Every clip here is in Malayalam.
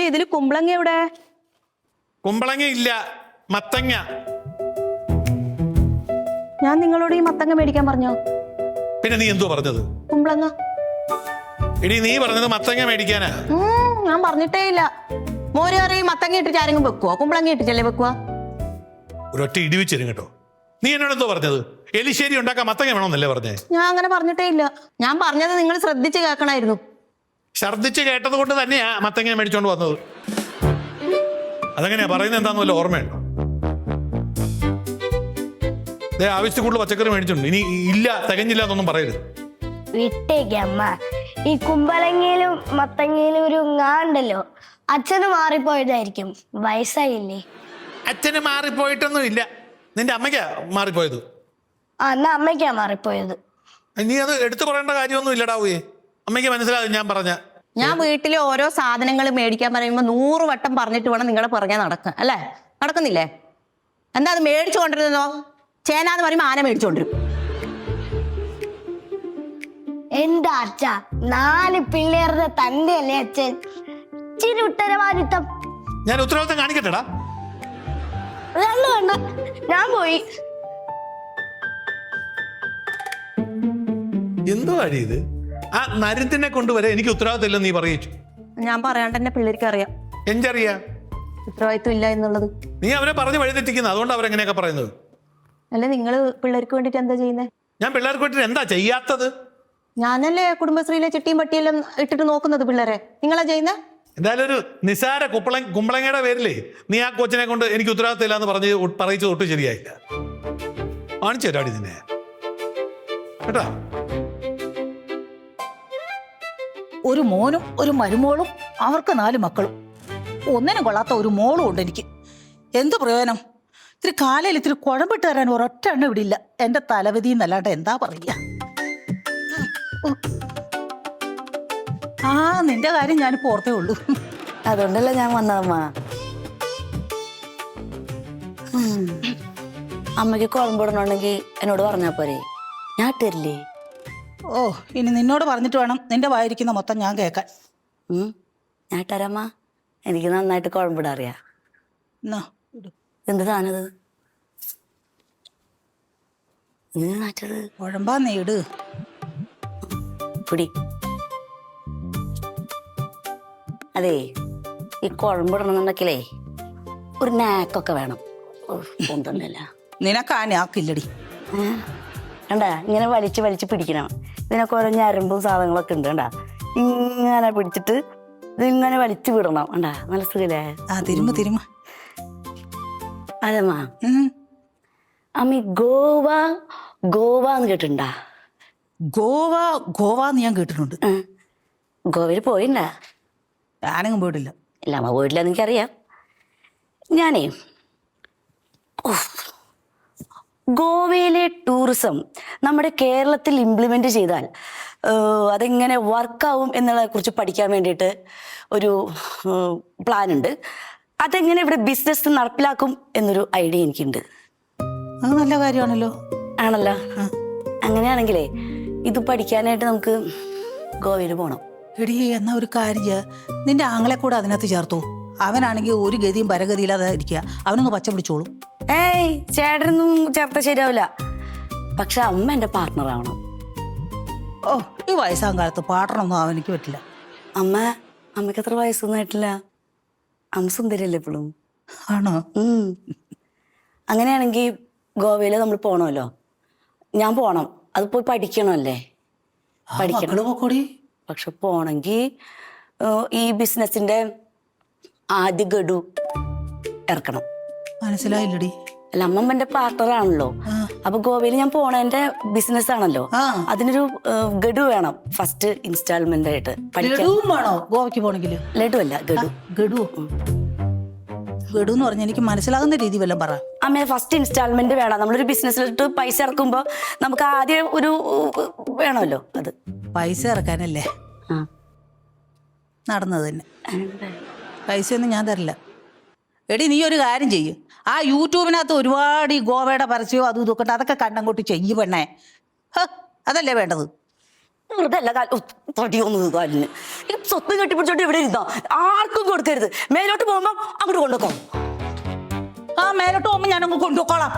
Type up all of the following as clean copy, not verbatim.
ഇതില് കുമ്പളങ്ങ എവിടെ? കുമ്പളങ്ങ ഇല്ല, മത്തങ്ങ. ഞാൻ നിങ്ങളോട് ഈ മത്തങ്ങ മേടിക്കാൻ പറഞ്ഞോ? പിന്നെ നീ എന്തോ പറഞ്ഞത്? കുമ്പളങ്ങ. എടി നീ പറഞ്ഞത് മത്തങ്ങ മേടിക്കാനാ. ഞാൻ പറഞ്ഞിട്ടേ ഇല്ല. മോര് കറി മത്തങ്ങ ഇട്ടിട്ട് ആരെങ്കിലും വെക്കുവോ? കുമ്പളങ്ങ ഇട്ടിട്ടല്ലേ വെക്കുവാ? ഒരൊറ്റ ഇടിവിച്ചരും കേട്ടോ. നീ എന്നോട് എന്തോ പറഞ്ഞത്? എലിശ്ശേരി ഉണ്ടാക്കാൻ മത്തങ്ങ വേണമെന്നല്ലേ പറഞ്ഞേ? ഞാൻ അങ്ങനെ പറഞ്ഞിട്ടേ ഇല്ല. ഞാൻ പറഞ്ഞത് നിങ്ങൾ ശ്രദ്ധിച്ച് കേൾക്കണമായിരുന്നു. ഛർദിച്ച് കേട്ടത് കൊണ്ട് തന്നെയാ മത്തങ്ങ മേടിച്ചോണ്ട് വന്നത്. അതെങ്ങനെയാ പറയുന്നത്? എന്താന്ന് വല്ല ഓർമ്മയുണ്ടോ? ആവശ്യത്തിൽ കൂടുതൽ പച്ചക്കറി മേടിച്ചിട്ടുണ്ട്. ഇനി ഇല്ല, തികഞ്ഞില്ല എന്നൊന്നും പറയരുത്. വിട്ടേക്കമ്മ. ഈ കുമ്പളങ്ങയിലും മത്തങ്ങയിലും ഒരു ഉണ്ടല്ലോ, അച്ഛന് മാറിപ്പോയതായിരിക്കും. വയസ്സായില്ലേ? അച്ഛന് മാറിപ്പോയിട്ടൊന്നും ഇല്ല. നിന്റെ അമ്മയ്ക്കാ മാറിപ്പോയത്. എന്നാ അമ്മയ്ക്കാ മാറിപ്പോയത്. നീ അത് എടുത്തു പറയേണ്ട കാര്യമൊന്നും ഇല്ലടാവേ. അമ്മയ്ക്ക് മനസ്സിലാകും ഞാൻ പറഞ്ഞ. ഞാൻ വീട്ടിലെ ഓരോ സാധനങ്ങൾ മേടിക്കാൻ പറയുമ്പോൾ 100 വട്ടം പറഞ്ഞിട്ട് വേണം നിങ്ങളെ പുറകെ നടക്കാൻ, അല്ലേ? നടക്കുന്നില്ലേ? എന്താ അത് മേടിച്ചു കൊണ്ടിരുന്നോ? ചേനാന്ന് പറയുമ്പോ ആന മേടിച്ചോണ്ടിരും. എന്താ അച്ഛ, 4 പിള്ളേരുടെ തന്നെയല്ലേ അച്ഛൻ? ഇച്ചിരി ഉത്തരവാദിത്തം. ഞാൻ ഉത്തരവാദിത്തം കാണിക്കട്ടെടാ. വേണ്ട, ഞാൻ പോയി. എന്തോ അടി ഇത്? ആ നരുത്തിനെ കൊണ്ടുവരെ എനിക്ക് ഉത്തരവാദിത്തം ഇല്ലെന്ന് നീ പറയിച്ചു. ഞാൻ പറയാണ്ട് തന്നെ പിള്ളേർക്ക് അറിയാം എനിക്കറിയാ ഉത്തരവാദിത്വം ഇല്ല എന്നുള്ളത്. നീ അവരെ പറഞ്ഞ് വഴിതെറ്റിക്കുന്നത്. അതുകൊണ്ട് അവരെങ്ങനെയൊക്കെ പറയുന്നത്. അല്ലെ നിങ്ങള് പിള്ളേർക്ക് വേണ്ടിട്ട് എന്താ ചെയ്യുന്നത്? ഞാൻ പിള്ളേർക്ക് വേണ്ടിട്ട് എന്താ ചെയ്യാത്തത്? ഞാനല്ലേ കുടുംബശ്രീയിലെ ചിട്ടിയും പട്ടിയെല്ലാം ഇട്ടിട്ട് നോക്കുന്നത് പിള്ളേരെ. നിങ്ങളാ ചെയ്യുന്നത്? എന്തായാലും ഒരു നിസാര കുമ്പളങ്ങയുടെ പേരിലേ നീ ആ കൊച്ചിനെ കൊണ്ട് എനിക്ക് ഉത്തരവാദിത്തം ഇല്ല എന്ന് പറയിച്ചത് ഒട്ടും ശരിയായില്ല. കാണിച്ചു തരാടി നിന്നെ കേട്ടോ. ഒരു മോനും ഒരു മരുമോളും, അവർക്ക് 4 മക്കളും. ഒന്നിനും കൊള്ളാത്ത ഒരു മോളും ഉണ്ട് എനിക്ക്. എന്ത് പ്രയോജനം? ഇത്തിരി കാലയിൽ ഇത്തിരി കുഴമ്പിട്ട് തരാൻ ഒരൊറ്റ എണ്ണ ഇവിടെ ഇല്ല. എന്റെ തലവിധി എന്നല്ലാണ്ട് എന്താ പറയുക. നിന്റെ കാര്യം ഞാനിപ്പോ ഓർത്തേ ഉള്ളൂ. അതുകൊണ്ടല്ലേ ഞാൻ വന്നതമ്മ. അമ്മയ്ക്ക് കുഴമ്പിടണമെങ്കിൽ എന്നോട് പറഞ്ഞാ പോരെ, ഞാൻ തരില്ലേ? ഓ, ഇനി നിന്നോട് പറഞ്ഞിട്ട് വേണം നിന്റെ വായിരിക്കുന്ന മൊത്തം ഞാൻ കേൾക്കാൻ. ഞാൻ തരാമ്മ. എനിക്ക് നന്നായിട്ട് കുഴമ്പിടാൻ അറിയാം. എന്ത് സാധനത്? നാറ്റത് കുഴമ്പാ നീട് പിടി. അതേ, ഈ കുഴമ്പിടണമെന്നുണ്ടെങ്കിലേ ഒരു നാക്കൊക്കെ വേണം. ഒന്നല്ല നിനക്ക് ആ നാക്കില്ലടി. കണ്ട, ഇങ്ങനെ വലിച്ച് വലിച്ച് പിടിക്കണം. ഇതിനൊക്കെ ഓരോ ഞരമ്പും സാധനങ്ങളൊക്കെ ഉണ്ട്. കണ്ടാ, ഇങ്ങനെ പിടിച്ചിട്ട് ഇതിങ്ങനെ വലിച്ചു വിടണം. കണ്ടാ, നല്ല സുഖല്ലേ? തിരുമ അതമ്മ. അമ്മ ഗോവ എന്ന് കേട്ടിട്ടുണ്ടാ? ഗോവന്ന് ഞാൻ കേട്ടിട്ടുണ്ട്. ഗോവയിൽ പോയിണ്ടാ? ഞാനെങ്ങും പോയിട്ടില്ല. ഇല്ല, അമ്മ പോയിട്ടില്ല, എനിക്കറിയാം. ഞാനേ ഗോവയിലെ ടൂറിസം നമ്മുടെ കേരളത്തിൽ ഇംപ്ലിമെന്റ് ചെയ്താൽ അതെങ്ങനെ വർക്കാവും എന്നതിനെ കുറിച്ച് പഠിക്കാൻ വേണ്ടിയിട്ട് ഒരു പ്ലാൻ ഉണ്ട്. അതെങ്ങനെ ഇവിടെ ബിസിനസ് നടപ്പിലാക്കും എന്നൊരു ഐഡിയ എനിക്കുണ്ട്. അത് നല്ല കാര്യമാണല്ലോ. ആണല്ലോ. അങ്ങനെയാണെങ്കിലേ ഇത് പഠിക്കാനായിട്ട് നമുക്ക് ഗോവയിൽ പോകണം. എടി, എന്നാ ഒരു കാര്യം, നിന്റെ ആങ്ങളെ കൂടെ അതിനകത്ത് ചേർത്തു. അവനാണെങ്കിൽ ഒരു ഗതിയും പരഗതിയില്ലാതെ ഇരിക്കുക. അവനൊന്ന് പച്ച പിടിച്ചോളൂ. ഏയ്, ചേട്ടനൊന്നും ചേർത്ത ശരിയാവില്ല. പക്ഷെ അമ്മ എന്റെ പാർട്ട്ണർ ആവണം. ഓ, ഈ വയസ്സാം കാലത്ത് പാട്ടറൊന്നും അവനിക്ക് പറ്റില്ല. അമ്മയ്ക്ക് അത്ര വയസ്സൊന്നും ആയിട്ടില്ല. അമ്മ സുന്ദരിയല്ലേ ഇപ്പോഴും? ആണോ? അങ്ങനെയാണെങ്കിൽ ഗോവയിൽ നമ്മൾ പോകണമല്ലോ. ഞാൻ പോണം. അത് പോയി പഠിക്കണമല്ലേ? പഠിക്കണം. പക്ഷെ പോണെങ്കിൽ ഈ ബിസിനസിന്റെ ആദ്യ ഗഡു ഇറക്കണം. മനസ്സിലായില്ലടി. അല്ല, അമ്മമ്മന്റെ പാർട്ണർ ആണല്ലോ. അപ്പൊ ഗോവയിൽ ഞാൻ പോണേന്റെ ബിസിനസ് ആണല്ലോ. അതിനൊരു ഗഡു വേണം. ഫസ്റ്റ് ഇൻസ്റ്റാൾമെന്റ് ആയിട്ട്. വേണോ ഗോവയ്ക്ക് പോണെങ്കിൽ? ലഡു അല്ല, ഗഡു. ഗഡു എന്ന് പറഞ്ഞാൽ എനിക്ക് മനസ്സിലാകുന്ന രീതി വല്ലതും പറ. അമ്മ, ഫസ്റ്റ് ഇൻസ്റ്റാൾമെന്റ് വേണം. നമ്മളൊരു ബിസിനസ്സിലിട്ട് പൈസ ഇറക്കുമ്പോ നമുക്ക് ആദ്യം ഒരു വേണമല്ലോ. അത് പൈസ ഇറക്കാനല്ലേ നടന്നത് തന്നെ. പൈസയൊന്നും ഞാൻ തരില്ല. എടി, നീ ഒരു കാര്യം ചെയ്യും. ആ യൂട്യൂബിനകത്ത് ഒരുപാട് ഈ ഗോവയുടെ പരസ്യവും അതും ഇതൊക്കെ ഉണ്ട്. അതൊക്കെ കണ്ടങ്ങോട്ട് ചെയ്യ് പെണ്ണേ. അതല്ലേ വേണ്ടത്. വെറുതെ അല്ല തടിയൊന്നും കാലിന് ഈ സ്വത്ത് കെട്ടിപ്പിടിച്ചോണ്ട് ഇവിടെ ഇരുന്നോ, ആർക്കും കൊടുക്കരുത്. മേലോട്ട് പോകുമ്പോ അങ്ങോട്ട് കൊണ്ടുപോക്കോ. ആ മേലോട്ട് പോകുമ്പോ ഞാനങ്ങ് കൊണ്ടുപോക്കോളാം.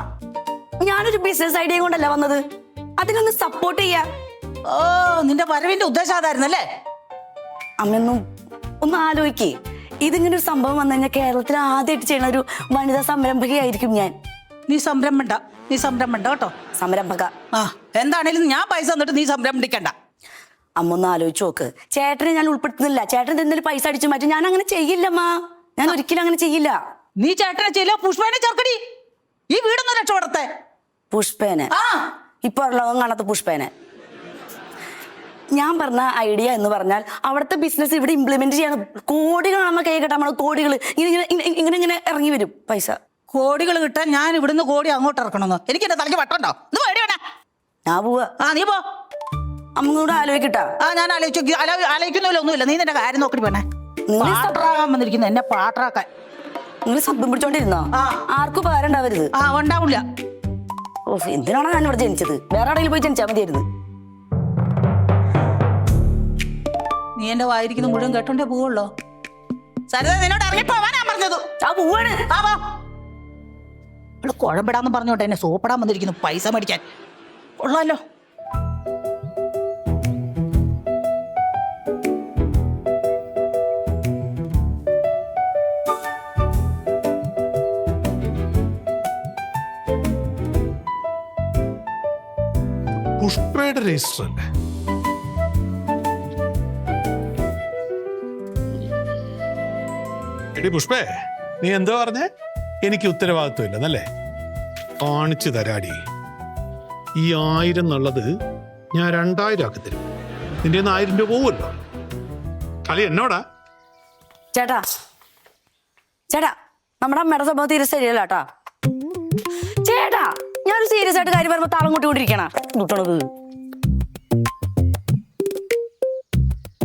ഞാനൊരു ബിസിനസ് ഐഡിയ കൊണ്ടല്ല വന്നത്, അതിനൊന്ന് സപ്പോർട്ട് ചെയ്യാ. ഓ നിന്റെ വരവിന്റെ ഉദ്ദേശം അതായിരുന്നല്ലേ? അമ്മയൊന്നും ഒന്ന് ആലോചിക്കേ. ഇതിങ്ങനെ ഒരു സംഭവം വന്നു കഴിഞ്ഞാൽ കേരളത്തിൽ ആദ്യമായിട്ട് ചെയ്യുന്ന ഒരു വനിതാ സംരംഭകയായിരിക്കും ഞാൻ. നീ സംരംഭണ്ട കേട്ടോ. സംരംഭക. ആ എന്താണേലും ഞാൻ പൈസ തന്നിട്ട് നീ സംരംഭിക്കണ്ട. അമ്മ ഒന്ന് ആലോചിച്ച് നോക്ക്. ചേട്ടനെ ഞാൻ ഉൾപ്പെടുത്തുന്നില്ല. ചേട്ടൻ എന്തെങ്കിലും പൈസ അടിച്ചു മാറ്റും. ഞാൻ അങ്ങനെ ചെയ്യില്ലമ്മ, ഞാൻ ഒരിക്കലും അങ്ങനെ ചെയ്യില്ല. നീ ചേട്ടനെ ചെയ്യില്ല, പുഷ്പേനെ ചേർക്കടി. ഈ വീടൊന്നും രക്ഷപ്പെടത്തെ. പുഷ്പേനെ ആ ഇപ്പൊ ലോകം കാണാത്ത പുഷ്പേനെ. ഞാൻ പറഞ്ഞ ഐഡിയ എന്ന് പറഞ്ഞാൽ അവിടുത്തെ ബിസിനസ് ഇവിടെ ഇംപ്ലിമെന്റ് ചെയ്യണം. കോടികൾ നമ്മ കൈ കിട്ടാൻ നമ്മൾ കോടികൾ ഇങ്ങനെ ഇങ്ങനെ ഇറങ്ങി വരും പൈസ. കോടികൾ കിട്ടാൻ ഞാൻ ഇവിടുന്ന് കോടി അങ്ങോട്ട് ഇറക്കണമെന്ന് എനിക്ക് എന്റെ തലയ്ക്ക് വട്ടുണ്ടോ? ഇത് പേടി വേണേ. ഞാൻ പോവാ. ആ നീ പോ. അമ്മ കൂടെ ആലോചിക്കട്ടാ. ആ ഞാൻ ആലോചിക്കുന്നില്ല ഒന്നുമില്ല. നീ നിന്റെ കാര്യം നോക്കി വേണേ. നിങ്ങൾ പാട്ടറാകാൻ വന്നിരിക്കുന്നു എന്നെ പാട്ടറാക്കാൻ. നിങ്ങൾ ശബ്ദം പിടിച്ചോണ്ടിരുന്നോ? ആ. ആർക്കും ഉപകാരം ഉണ്ടാവരുത്. ആ ഉണ്ടാവില്ല. ഓ എന്തിനാണോ ഞാൻ ഇവിടെ ജനിച്ചത്? വേറെ എവിടെയെങ്കിലും പോയി ജനിച്ചാൽ മതിയായിരുന്നു. നീ എന്റെ വായിരിക്കുന്ന മുഴുവൻ കേട്ടോണ്ടേ പോവുള്ളോ? സരിത നിന്നോട് ഇറങ്ങിപ്പോവാനാ പറഞ്ഞത്. ആ പോവാണ്. ആ വാ. അവള് കുഴമ്പിടാന്ന് പറഞ്ഞോട്ടെ എന്നെ സോപ്പിടാൻ വന്നിരിക്കുന്നു പൈസ മേടിക്കാൻ. കൊള്ളാലോ. പുഷ്പയുടെ രജിസ്റ്റർ അല്ലേ? എടി പുഷ്പേ, നീ എന്തോ പറഞ്ഞേ? എനിക്ക് ഉത്തരവാദിത്വം ഇല്ലെന്നല്ലേ? കാണിച്ചു തരാടി. ഈ 1000 എന്നുള്ളത് ഞാൻ 2000 ആക്കി തരും. നിന്റെ 1000 രൂപ പോവുമല്ലോ. കളി എന്നോടാ? ചേട്ടാ ചേട്ടാ നമ്മുടെ അമ്മയുടെ സ്വഭാവം തീരെ ശരിയല്ല കേട്ടാ. ചേട്ടാ ഞാനൊരു സീരിയസ് ആയിട്ട് കാര്യം പറയുമ്പോ താളം കൊണ്ടിരിക്കണ കുട്ടണത്.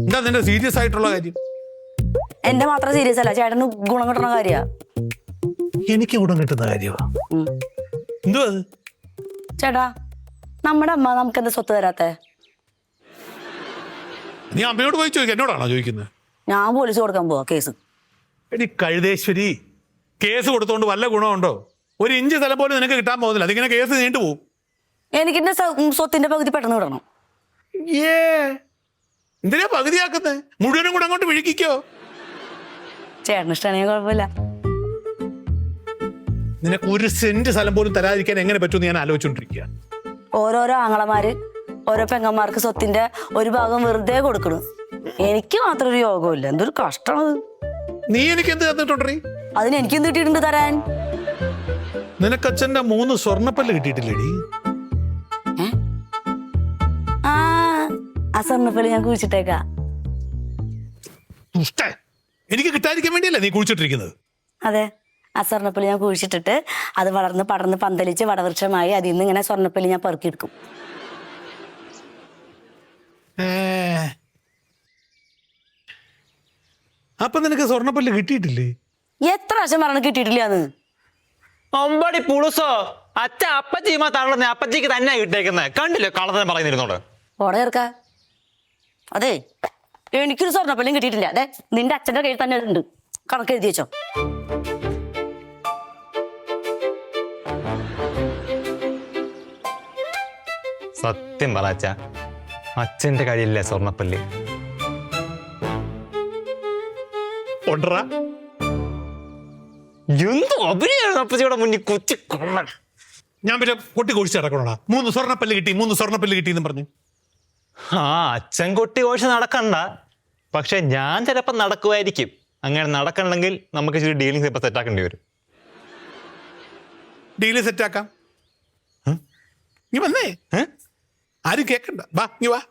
എന്താ നിന്റെ സീരിയസ് ആയിട്ടുള്ള കാര്യം? എന്റെ മാത്രം സീരിയസ് അല്ല, ചേട്ടന് ഗുണം കിട്ടണ കാര്യ. എനിക്ക് ഗുണം കിട്ടുന്ന കാര്യമാ. എന്തുവാ അത്? ചേട്ടാ നമ്മുടെ അമ്മ നമുക്ക് എന്താ സ്വത്ത് തരാത്തെ? നീ അമ്മയോട് പോയി ചോദിക്കുക, എന്നോടാണോ ചോദിക്കുന്നത്? ഞാൻ പോലീസ് കൊടുക്കാൻ പോവാ കേസ്. എടി കഴുതേശ്വരി, കേസ് കൊടുത്തോണ്ട് വല്ല ഗുണമുണ്ടോ? 1 ഇഞ്ച് സ്ഥലം പോലും നിനക്ക് കിട്ടാൻ പോകുന്നില്ല. അതിങ്ങനെ കേസ് നീണ്ടു പോകും. എനിക്കെന്റെ സ്വത്തിന്റെ പകുതി പെട്ടെന്ന് വിടണം. എന്തിനാ പകുതിയാക്കുന്നത്? മുഴുവനും കൂടെ അങ്ങോട്ട് വിഴുക്കിക്കോ. ചേട്ടന് ഇഷ്ടമാണെങ്കിൽ കുഴപ്പമില്ല. നിനക്ക് 1 സെന്റ് സ്ഥലം പോലും തരാതിരിക്കാൻ എങ്ങനെ പറ്റുമെന്ന് ഞാൻ ആലോചിച്ചോണ്ടിരിക്കുക. ഓരോരോ ആങ്ങളമാര് ഓരോ പെങ്ങന്മാർക്ക് സ്വത്തിന്റെ ഒരു ഭാഗം വെറുതെ കൊടുക്കണം. എനിക്ക് മാത്രം ഒരു യോഗമില്ല. എന്തൊരു കഷ്ടമാണത്. നീ എനിക്ക് എന്ത് തന്നിട്ടുണ്ടീ? അതിന് എനിക്ക് എന്ത് കിട്ടിയിട്ടുണ്ട് തരാൻ? നിനക്ക് അച്ഛന്റെ 3 സ്വർണ്ണപ്പല്ല് കിട്ടിയിട്ടില്ലേടി? ആ സ്വർണ്ണപ്പല്ല് ഞാൻ കുഴിച്ചിട്ടേക്കാ. എനിക്ക് കിട്ടാതിരിക്കാൻ വേണ്ടിയല്ലേ നീ കുഴിച്ചിട്ടിരിക്കുന്നത്? അതെ, ആ സ്വർണ്ണപ്പല്ല് ഞാൻ കുഴിച്ചിട്ടിട്ട് അത് വളർന്ന് പടർന്ന് പന്തലിച്ച് വടവൃക്ഷമായി അതിൽ നിന്ന് ഇങ്ങനെ സ്വർണ്ണപ്പല്ല് ഞാൻ പെറുക്കിയെടുക്കും. അപ്പൊ നിനക്ക് സ്വർണ്ണപ്പല്ല് കിട്ടിയിട്ടില്ലേ? എത്ര പ്രാവശ്യം പറഞ്ഞു കിട്ടിയിട്ടില്ലാന്ന്? അമ്പടി പുളുസോ, അച്ഛ അപ്പച്ചിമാ തള്ളുന്ന അപ്പച്ചിക്ക് തന്നെ കിട്ടേക്കുന്നത് കണ്ടില്ലേ? കള്ളത്തരം പറയുന്നിരുന്നോട് ഓടെ ചേർക്ക. അതെ, എനിക്കൊരു സ്വർണ്ണപ്പല്ലും കിട്ടിയിട്ടില്ല. അതെ, നിന്റെ അച്ഛന്റെ കയ്യിൽ തന്നെ ഉണ്ട്. കണക്ക് എഴുതി വെച്ചോ. സത്യം പറ അച്ഛ, അച്ഛന്റെ കയ്യിലല്ലേ സ്വർണ്ണപ്പല്ല്? കൊണ്ടറാ. എന്ത് അഭിനയാണ് അപ്പച്ചിയുടെ മുന്നിൽ കൊച്ചു കൊള്ളൻ. ഞാൻ പിന്നെ കൊട്ടി കൊഴിച്ച് നടക്കണോടാ? 3 സ്വർണ്ണപ്പല്ല് കിട്ടി, 3 സ്വർണ്ണപ്പല്ല് കിട്ടി എന്ന് പറഞ്ഞു. ആ അച്ഛൻ കൊട്ടി കോഴിച്ച് നടക്കണ്ട, പക്ഷെ ഞാൻ ചിലപ്പോ നടക്കുമായിരിക്കും. അങ്ങനെ നടക്കണമെങ്കിൽ നമുക്ക് ഇച്ചിരി ഡീലിങ്സ് ഇപ്പൊ സെറ്റാക്കേണ്ടി വരും. ഡീല് സെറ്റാക്കാം. നീ വന്നേ, ആരും കേക്കണ്ട. വാ, നീ വാ.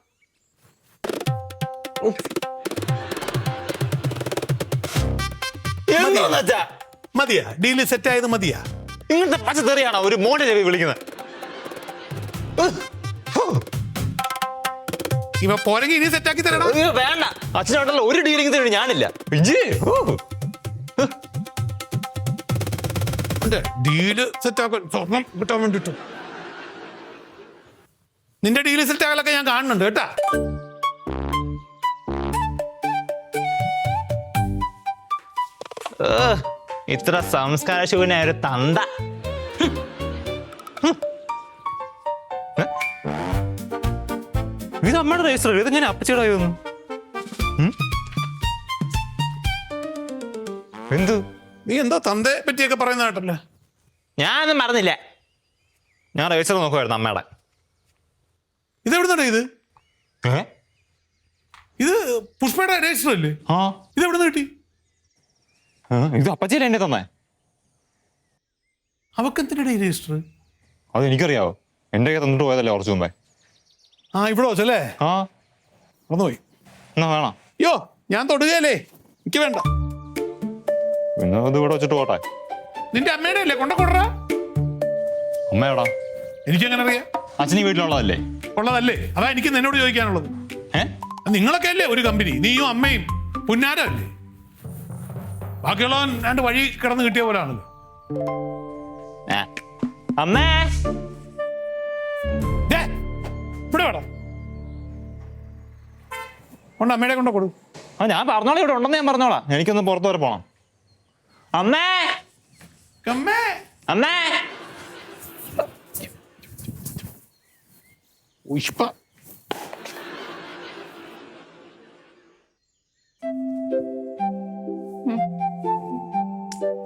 മതിയാ? ഡീല് സെറ്റ് ആയത് മതിയാ? ഇങ്ങനത്തെ പച്ചത്തെറിയാണോ ഒരു മോന്റെ ചെവി വിളിക്കുന്നത്? ഇവ പോരെങ്കിൽ ഇനി സെറ്റാക്കി തരണം. വേണ്ട, അച്ഛനോട്ടല്ല ഒരു ഡീലിങ്സ് ഞാനില്ല. ഡീല് സെറ്റാക്കാൻ സ്വർണം കിട്ടാൻ വേണ്ടിട്ട് നിന്റെ ഡീല് സെറ്റാക്കലൊക്കെ ഞാൻ കാണുന്നുണ്ട് കേട്ടാ. ഇത്ര സംസ്കാരശൂന്യായ ഒരു തന്ത. ഇത് അമ്മയുടെ രജിസ്റ്റർ, ഇത് ഞാൻ അപ്പച്ചിയുടെ ആയിരുന്നു. എന്തു? നീ എന്താ തന്തയെ പറ്റിയൊക്കെ പറയുന്ന കേട്ടല്ലേ? ഞാനൊന്നും മറന്നില്ല. ഞാൻ രജിസ്റ്റർ നോക്കുമായിരുന്നു അമ്മയുടെ. ഇതെവിടുന്നാ ഇത്? ഏ? ഇത് പുഷ്പയുടെ രജിസ്റ്റർ അല്ലേ? ആ, ഇതെവിടുന്ന് കിട്ടി? ഇത് അപ്പച്ചിയുടെ എന്നെ തന്നെ. അവക്കെന്തിനാ ഈ രജിസ്റ്റർ? അത് എനിക്കറിയാവോ, എൻ്റെ കയ്യിൽ തന്നിട്ട് പോയതല്ലേ കുറച്ച് മുമ്പേ. ആ, ഇവിടെ വെച്ചല്ലേ? ആ, മറന്നുപോയി. എന്നാ വേണം. അയ്യോ, ഞാൻ തൊടുകയല്ലേ, എനിക്ക് വേണ്ട. പിന്നെ ഇത് ഇവിടെ വെച്ചിട്ട് പോട്ടെ. നിന്റെ അമ്മയുടെ അല്ലേ കൊണ്ടുകൊടുറാ? അമ്മയോടാ? എനിക്കെങ്ങനെ അറിയാം? അച്ഛനീ വീട്ടിലുള്ളതല്ലേ? ഉള്ളതല്ലേ, അതാ എനിക്ക് നിന്നോട് ചോദിക്കാനുള്ളത്. നിങ്ങളൊക്കെ അല്ലേ ഒരു കമ്പനി, നീയും അമ്മയും പുന്നാരല്ലേ? ബാക്കിയുള്ളവൻ രണ്ട് വഴി കിടന്ന് കിട്ടിയ പോലെ ആണല്ലോ. അമ്മേ, ദേ, ഇവിടെ വേടാ കൊണ്ട് അമ്മയുടെ കൊണ്ട കൊടു. ഞാൻ പറഞ്ഞോളാം, ഇവിടെ ഉണ്ടെന്ന് ഞാൻ പറഞ്ഞോളാം. എനിക്കൊന്ന് പുറത്ത് വരെ പോണം. അമ്മേ, അമ്മേ, അമ്മേ. ഉഷ്പ.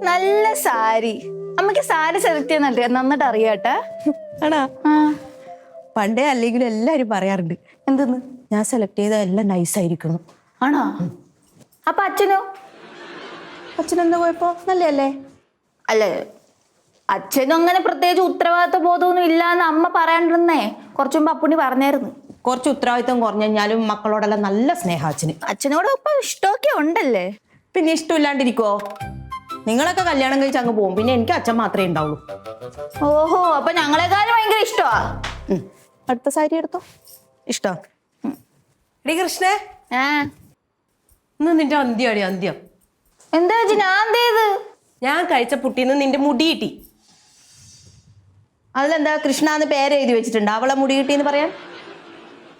നല്ല സാരി. അമ്മക്ക് സാരി സെലക്ട് ചെയ്യാൻ നന്നായിട്ട് അറിയാട്ടെ. ആണോ? പണ്ടേ അല്ലെങ്കിലും എല്ലാരും പറയാറുണ്ട് എന്തെന്ന്, ഞാൻ സെലക്ട് ചെയ്ത എല്ലാം നൈസായിരിക്കുന്നു. ആണോ? അപ്പൊ അച്ഛനോ? അച്ഛനെന്താ കുഴപ്പോ? നല്ലല്ലേ? അല്ലേ, അച്ഛനും അങ്ങനെ പ്രത്യേകിച്ച് ഉത്തരവാദിത്വ ബോധമൊന്നും ഇല്ലാന്ന് അമ്മ പറയാണ്ടിരുന്നേ. കുറച്ചു മുമ്പ് അപ്പുണ്ണി പറഞ്ഞായിരുന്നു. കുറച്ച് ഉത്തരവാദിത്വം കുറഞ്ഞു കഴിഞ്ഞാലും മക്കളോടെല്ലാം നല്ല സ്നേഹം അച്ഛന്. അച്ഛനോട് ഇപ്പൊ ഇഷ്ടമൊക്കെ ഉണ്ടല്ലേ? പിന്നെ ഇഷ്ടമില്ലാണ്ടിരിക്കുവോ? നിങ്ങളൊക്കെ കല്യാണം കഴിച്ച് അങ്ങ് പോകും, പിന്നെ എനിക്ക് അച്ഛൻ മാത്രമേ ഉണ്ടാവുള്ളൂ. ഓഹോ, അപ്പൊ ഞങ്ങളെക്കാളും ഭയങ്കര ഇഷ്ടമാ. അടുത്ത സാരി എടുത്തോ. ഇഷ്ടം. എടി കൃഷ്ണേ, ഇന്ന് നിന്റെ അന്ത്യമാണ്. അന്ത്യം എന്താ ചേച്ചി? ഞാൻ എന്ത് ചെയ്ത്? ഞാൻ കഴിച്ച പുട്ടിന്ന് നിന്റെ മുടി കിട്ടി. അതിലെന്താ കൃഷ്ണ എന്ന് പേര് എഴുതി വെച്ചിട്ടുണ്ട്, അവളെ മുടി കിട്ടിയെന്ന് പറയാൻ?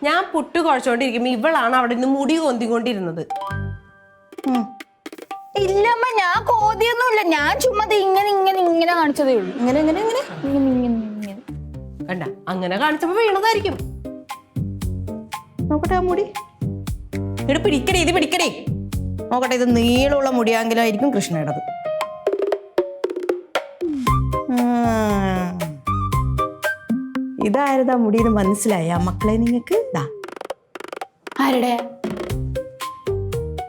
ഞാൻ പുട്ട് കുഴച്ചോണ്ടിരിക്കുമ്പോ ഇവളാണ് അവിടെ നിന്ന് മുടി കൊന്തിക്കൊണ്ടിരുന്നത്. ഇല്ലമ്മ, ഞാൻ കോതിയൊന്നുമില്ല. ഞാൻ ചുമ്മാ ഇങ്ങനെ ഇങ്ങനെ ഇങ്ങനെ കാണിച്ചതേ ഉള്ളൂ. ഇങ്ങനെ ഇങ്ങനെ ഇങ്ങനെ ഇങ്ങനെ ഇങ്ങനെ ഇങ്ങനെ. കണ്ട, അങ്ങനെ കാണിച്ചപ്പോ വീണതായിരിക്കും. നോക്കട്ടെ ആ മുടി. ഇവിടെ പിടിക്കടേ, ഇത് പിടിക്കടേ. നോക്കട്ടെ, ഇത് നീളമുള്ള മുടിയാങ്കിലും ആയിരിക്കും കൃഷ്ണയുടേത്. ഇതാരതാ മുടിയെന്ന് മനസ്സിലായ മക്കളെ നിങ്ങൾക്ക്? ആരുടെ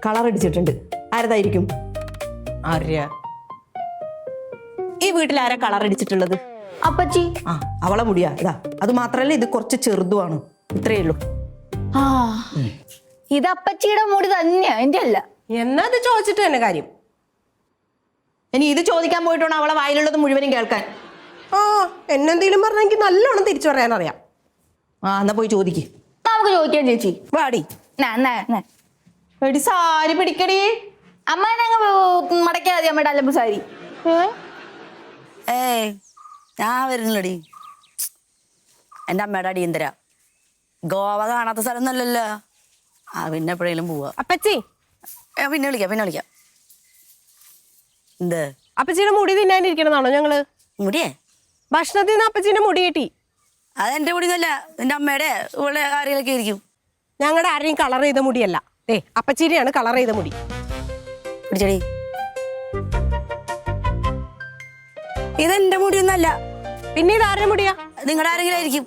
കളർ അടിച്ചിട്ടുണ്ട്. ആരതായിരിക്കും? ആര്യ? ഈ വീട്ടിൽ ആരാ കളർ അടിച്ചിട്ടുള്ളത്? അപ്പച്ചി. ആ, അവളെ മുടിയാ ഇതാ. അത് മാത്രല്ല ഇത് കുറച്ച് ചെറുതുമാണ്. ഇത്രയേ ഉള്ളൂ. ആ, ഇത് അപ്പച്ചിയുടെ മുടി തന്നെയാ, എന്റെ അല്ല. എന്നാ അത് ചോദിച്ചിട്ട് തന്നെ കാര്യം. ഇനി ഇത് ചോദിക്കാൻ പോയിട്ടാണ് അവളെ വായിലുള്ളത് മുഴുവനും കേൾക്കാൻ. ആ, എന്നെന്തെങ്കിലും പറഞ്ഞാൽ എനിക്ക് നല്ലോണം തിരിച്ചു പറയാൻ അറിയാം. ആ, എന്നാ പോയി ചോദിക്ക്. നമുക്ക് ചോദിക്കാം ചേച്ചി. വാടി. എടി സാരി പിടിക്കടി. അമ്മേനെ മടക്കാ മതി അമ്മയുടെ അലമ്പ് സാരി. ഏയ്, ഞാൻ വരുന്നില്ലടി. എൻ്റെ അമ്മയുടെ അടിയന്തര ഗോവ കാണാത്ത സ്ഥലമൊന്നുമല്ലല്ലോ. ആ, പിന്നെ എപ്പോഴേലും പോവാ. അപ്പച്ചി, പിന്നെ വിളിക്കാം. എന്ത്? അപ്പച്ചിയുടെ മുടി തിന്നാനിരിക്കണമെന്നാണോ ഞങ്ങള്? മുടിയേ? ഭക്ഷണത്തിൽ നിന്ന് അപ്പച്ചീന്റെ മുടി കിട്ടി. അതെന്റെ മുടിയൊന്നുമല്ല, എൻ്റെ അമ്മയുടെ ഇവിടെ ആരെയൊക്കെ ഇരിക്കും. ഞങ്ങളുടെ ആരെയും കളർ ചെയ്ത മുടിയല്ല. അപ്പച്ചീരിയാണ് കളർ ചെയ്ത മുടി. പിടിച്ചടി. ഇതെന്റെ മുടിയൊന്നല്ല. പിന്നെ ഇത് ആരുടെ മുടിയാ? നിങ്ങളുടെ ആരെങ്കിലും ആയിരിക്കും.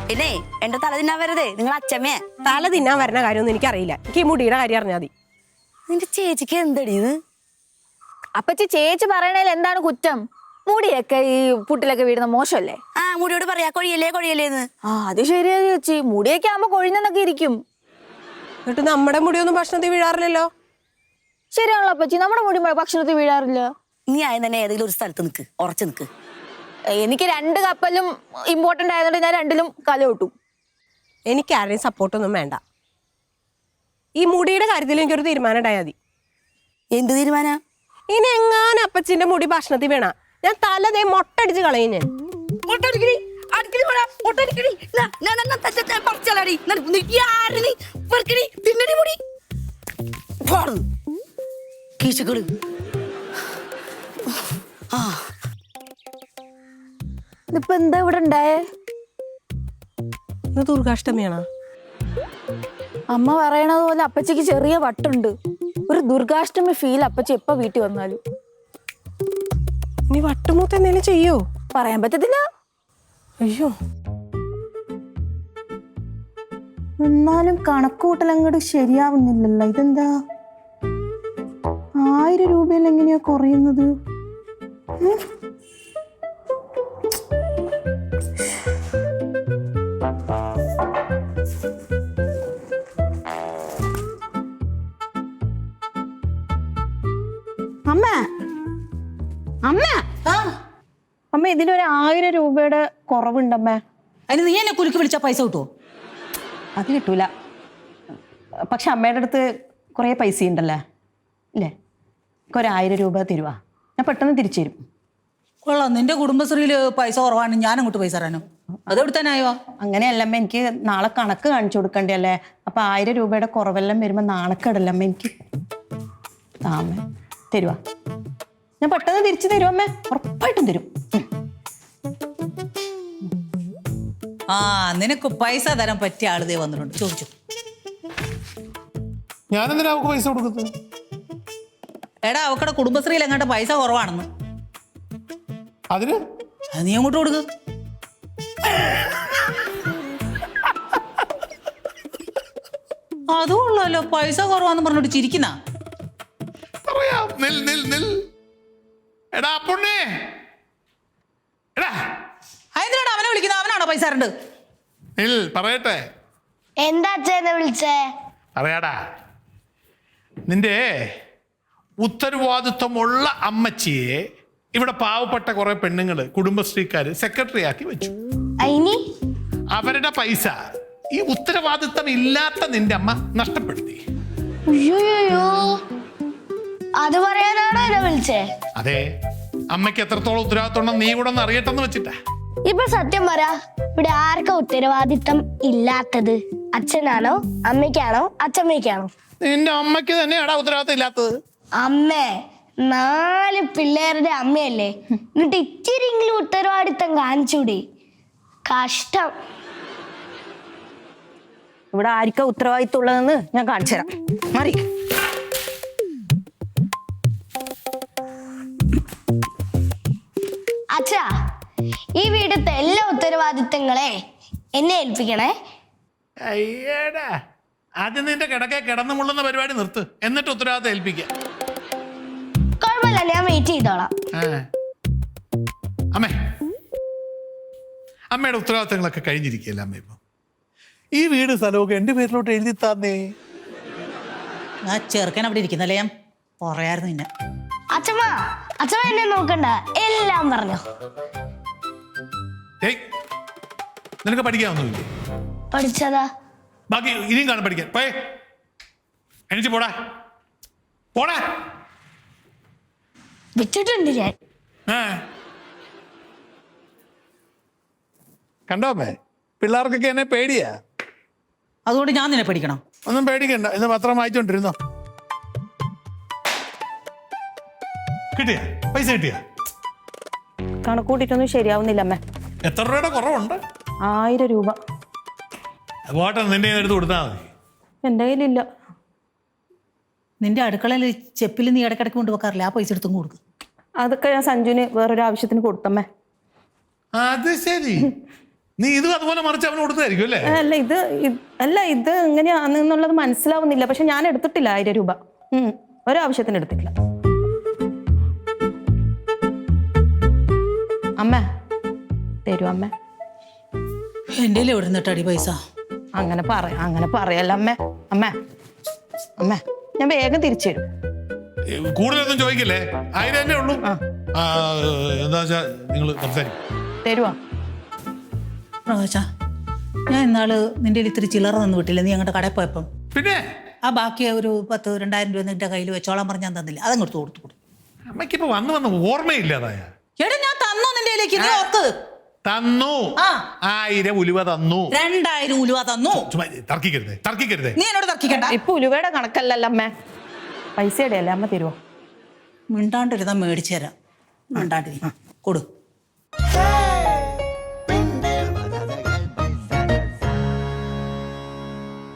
പിന്നെ എന്റെ തല തിന്നാൻ വരതേ നിങ്ങൾ അച്ഛമ്മേ. തല തിന്നാൻ വരുന്ന കാര്യമൊന്നും എനിക്കറിയില്ല. എനിക്ക് ഈ മുടിയുടെ കാര്യം അറിഞ്ഞാൽ മതി. നിന്റെ ചേച്ചിക്ക് എന്തടി ഇത്? അപ്പച്ചി, ചേച്ചി പറയണേൽ എന്താണ് കുറ്റം? മുടിയൊക്കെ ഈ പുട്ടിലൊക്കെ വീഴുന്ന മോശമല്ലേ? ആ, മുടിയോട് പറയാ കൊഴിയല്ലേന്ന്. ആ, അത് ശരിയാ ചേച്ചി. മുടിയൊക്കെ ആകുമ്പോ കൊഴിഞ്ഞെന്നൊക്കെ ഇരിക്കും. എന്നിട്ട് നമ്മുടെ മുടിയൊന്നും ഭക്ഷണത്തിൽ വീഴാറില്ലല്ലോ. ശരിയാണല്ലോ അപ്പച്ചി, നമ്മുടെ മുടി ഭക്ഷണത്തിൽ വീഴാറില്ല. നീ ആദ്യം തന്നെ ഏതെങ്കിലും ഒരു സ്ഥലത്ത് നിൽക്ക്, ഉറച്ചു നിൽക്ക്. എനിക്ക് 2 കപ്പലും ഇമ്പോർട്ടന്റ് ആയതുകൊണ്ട് ഞാൻ 2ലും കല കിട്ടും. എനിക്ക് ആരുടെയും സപ്പോർട്ടൊന്നും വേണ്ട. ഈ മുടിയുടെ കാര്യത്തിൽ എനിക്കൊരു തീരുമാനം ഉണ്ടായാൽ മതി. എന്ത് തീരുമാനം? ഇനി എങ്ങാനും അപ്പച്ചിന്റെ മുടി ഭക്ഷണത്തിൽ വീണ ഞാൻ തലതേ മൊട്ടടിച്ച് കളയും. ഞാൻ ഇതിപ്പോ എന്താ ഇവിടെ ഉണ്ടായേ? ഇന്ന് ദുർഗാഷ്ടമിയാണോ? അമ്മ പറയണത് പോലെ അപ്പച്ചിക്ക് ചെറിയ വട്ടുണ്ട്. ഒരു ദുർഗാഷ്ടമി ഫീൽ അപ്പച്ചി എപ്പോ വീട്ടിൽ വന്നാലും. ഇനി വട്ടുമൂത്ത് എന്തെങ്കിലും ചെയ്യോ? പറയാൻ പറ്റത്തില്ല. അയ്യോ, എന്നാലും കണക്കൂട്ടൽ അങ്ങോട്ട് ശരിയാവുന്നില്ലല്ലോ. ഇതെന്താ 1000 രൂപയിൽ എങ്ങനെയാ കുറയുന്നത്? അമ്മ അമ്മ അമ്മ ഇതിലൊരു 1000 രൂപയുടെ കുറവുണ്ടമ്മേ. അതിന് നീ എന്നെ കുലുക്കി വിളിച്ചാൽ പൈസ കിട്ടുമോ? അത് കിട്ടൂല. പക്ഷെ അമ്മയുടെ അടുത്ത് കുറേ പൈസ ഉണ്ടല്ലേ, ഇല്ലേ? എനിക്ക് ഒരു 1000 രൂപ തരുവാ, ഞാൻ പെട്ടെന്ന് തിരിച്ചു തരും. കൊള്ളാം, നിന്റെ കുടുംബശ്രീയിൽ പൈസ കുറവാണ്, ഞാൻ അങ്ങോട്ട് പൈസ തരാനോ? അതെവിടുത്തനായോ? അങ്ങനെയല്ലമ്മ, എനിക്ക് നാളെ കണക്ക് കാണിച്ചു കൊടുക്കണ്ടല്ലേ. അപ്പൊ 1000 രൂപയുടെ കുറവെല്ലാം വരുമ്പോ നാണക്കേടല്ലമ്മ എനിക്ക്. അമ്മ തരുവാ, ഞാൻ പെട്ടെന്ന് തിരിച്ചു തരും അമ്മ, ഉറപ്പായിട്ടും തരും. ആ, നിനക്ക് പൈസ തരാൻ പറ്റിയ ആളുതേ വന്നിട്ടുണ്ട്, ചോദിച്ചു. ഞാനെന്തിനാ അവൾക്ക് പൈസ കൊടുക്കുന്നത്? എടാ, അവക്കടെ കുടുംബശ്രീയിൽ എങ്ങാണ്ട് പൈസ കുറവാണെന്ന്. അതിന് അത് നീ അങ്ങോട്ട് കൊടുക്ക്. അതുകൊള്ളല്ലോ, പൈസ കുറവാന്ന് പറഞ്ഞോട്ട് ചിരിക്കുന്ന. പറയാം. നിൽ നിൽ നിൽ. എടാ പൊണ്ണേ, എടാ അതിനാണ് അവനെ വിളിക്കുന്നത്, അവനാണോ പൈസ തരണ്ട്? നിൽ, പറയട്ടെ. എന്താ അച്ഛനെ വിളിച്ചേ? അറിയാടാ, നിന്റെ ഉത്തരവാദിത്വമുള്ള അമ്മച്ചിയെ ഇവിടെ പാവപ്പെട്ട കുറെ പെണ്ണുങ്ങള് കുടുംബശ്രീക്കാര് സെക്രട്ടറി ആക്കി വെച്ചു. ഇനി അവരുടെ പൈസ ഈ ഉത്തരവാദിത്വം ഇല്ലാത്ത നിന്റെ അമ്മ നഷ്ടപ്പെടുത്തി. അയ്യോ, അത് പറയാനാണോ എന്നെ വിളിച്ചേ? അതെ, അമ്മയ്ക്ക് എത്രത്തോളം ഉത്തരവാദിത്വം ഉണ്ടെന്ന് നീ കൂടെ ഒന്ന് അറിയട്ടെന്ന് വെച്ചിട്ടാ. ഇപ്പൊ സത്യം പറ, ഇവിടെ ആർക്കാ ഉത്തരവാദിത്തം ഇല്ലാത്തത്? അച്ഛനാണോ, അമ്മയ്ക്കാണോ, അച്ഛമ്മയ്ക്കാണോ? നിന്റെ അമ്മയ്ക്ക് തന്നെയാടാ ഉത്തരവാദിത്വം ഇല്ലാത്തത്. അമ്മേ, 4 പിള്ളേരുടെ അമ്മയല്ലേ, എന്നിട്ട് ഇച്ചിരിയെങ്കിലും ഉത്തരവാദിത്തം കാണിച്ചൂടെ? കഷ്ടം. ഇവിടെ ആർക്കാ ഉത്തരവാദിത്വം ഉള്ളതെന്ന് ഞാൻ കാണിച്ചു തരാം. മാറി. അച്ഛാ, ഈ വീടത്തെ എല്ലാ ഉത്തരവാദിത്തങ്ങളെ എന്നെ ഏൽപ്പിക്കണേ. അയ്യടാ, ആദ്യം നിന്റെ കിടക്കെ കിടന്നു മുള്ളുന്ന പരിപാടി നിർത്ത്, എന്നിട്ട് ഉത്തരവാദിത്വം ഏൽപ്പിക്കാം. കുഴപ്പമില്ല, ഞാൻ വെയിറ്റ് ചെയ്തോളാം. അമ്മേ, അമ്മയുടെ ഉത്തരവാദിത്തങ്ങളൊക്കെ കഴിഞ്ഞിരിക്കുകയല്ല അമ്മ. ഇപ്പൊ ഈ വീട് സ്ഥലമൊക്കെ എന്റെ പേരിലോട്ട് എഴുതി തന്നേ. ആ ചെറുക്കൻ അവിടെ ഇരിക്കുന്നല്ലേ, ഞാൻ പറയായിരുന്നു നിന്നെ. അച്ഛമ്മ, അച്ഛമ്മ എന്നെ നോക്കണ്ട, എല്ലാം പറഞ്ഞു. ഏയ്, നിനക്ക് പഠിക്കാനൊന്നുമില്ലേ? പഠിച്ചതാ. ബാക്കി ഇനിയും കാണും പഠിക്കാൻ. പോയേ, എണിച്ച് പോടാ പോടാ. വിട്ടിട്ടുണ്ട് ഞാൻ. കണ്ടോ അമ്മേ, പിള്ളേർക്കൊക്കെ എന്നെ പേടിയാ. അതുകൊണ്ട് ഞാൻ നിന്നെ പേടിക്കണം? ഒന്നും പേടിക്കണ്ട, ഇന്ന് പത്രം വായിച്ചോണ്ടിരുന്നോ. കിട്ടിയ പൈസ കിട്ടിയ? കണക്കൂട്ടിട്ടൊന്നും ശരിയാവുന്നില്ല അമ്മ. എത്ര രൂപയുടെ കുറവുണ്ട്? 1000 രൂപ. പോട്ടെ, നിന്റെ എടുത്ത് കൊടുത്താൽ മതി. എൻ്റെ കയ്യിലില്ല. നിന്റെ അടുക്കളയിൽ ചെപ്പിൽ നീ ഇടയ്ക്കിടയ്ക്ക് കൊണ്ടുവെക്കാറില്ല, ആ പൈസ എടുത്തും കൊടുക്കും. അതൊക്കെ ഞാൻ സഞ്ജുവിന് വേറൊരു ആവശ്യത്തിന് കൊടുത്തമ്മേ. അത് ശരി, നീ ഇതും അതുപോലെ മറിച്ച് അവന് കൊടുത്തായിരിക്കും അല്ലേ? അല്ല ഇത് എങ്ങനെയാണെന്നുള്ളത് മനസ്സിലാവുന്നില്ല. പക്ഷെ ഞാൻ എടുത്തിട്ടില്ല 1000 രൂപ. ഒരാവശ്യത്തിന് എടുത്തിട്ടില്ല. അമ്മ തരൂ അമ്മ. എൻ്റെ എവിടെ നിന്നിട്ടടി പൈസ? അങ്ങനെ പറയല്ല അമ്മ. അമ്മ അമ്മ ഞാൻ വേഗം തിരിച്ചു തരും. കൂടുതലൊന്നും ചോദിക്കില്ലേ, 1000 തന്നെ ഉള്ളൂ. എന്താ വെച്ചാ നിങ്ങൾ തരുവാ. പ്രകാശ, ഞാൻ ഇന്നാള് നിന്റെ ഇത്തിരി ചില്ലറ തന്നു വിട്ടില്ല നീ അങ്ങോട്ട് കടയിൽ പോയപ്പം? പിന്നെ ആ ബാക്കി ഒരു 10,000-2000 രൂപ നിന്റെ കയ്യിൽ വെച്ചോളാൻ പറഞ്ഞ് ഞാൻ തന്നില്ല, അതങ്ങോട്ട് കൊടുത്തു. അമ്മയ്ക്കിപ്പോ വന്ന് ഓർമ്മയില്ലാതായ. എടാ, ഞാൻ തന്നു നിന്റെ കയ്യിലേക്ക്, നീ ഓർക്ക് തന്നു. 1000 ഉലുവ തന്നു. 2000 ഉലുവ തന്നു. തർക്കിക്കരുതേ. നീ എന്നോട് തർക്കിക്കണ്ട. ഇപ്പൊ ഉലുവയുടെ കണക്കല്ലല്ലോ അമ്മ, പൈസയുടെ അല്ലേ അമ്മ. തരുവോ? മിണ്ടാണ്ടിരുന്നാ മേടിച്ചു തരാം. ഉണ്ടാണ്ടി കൊടു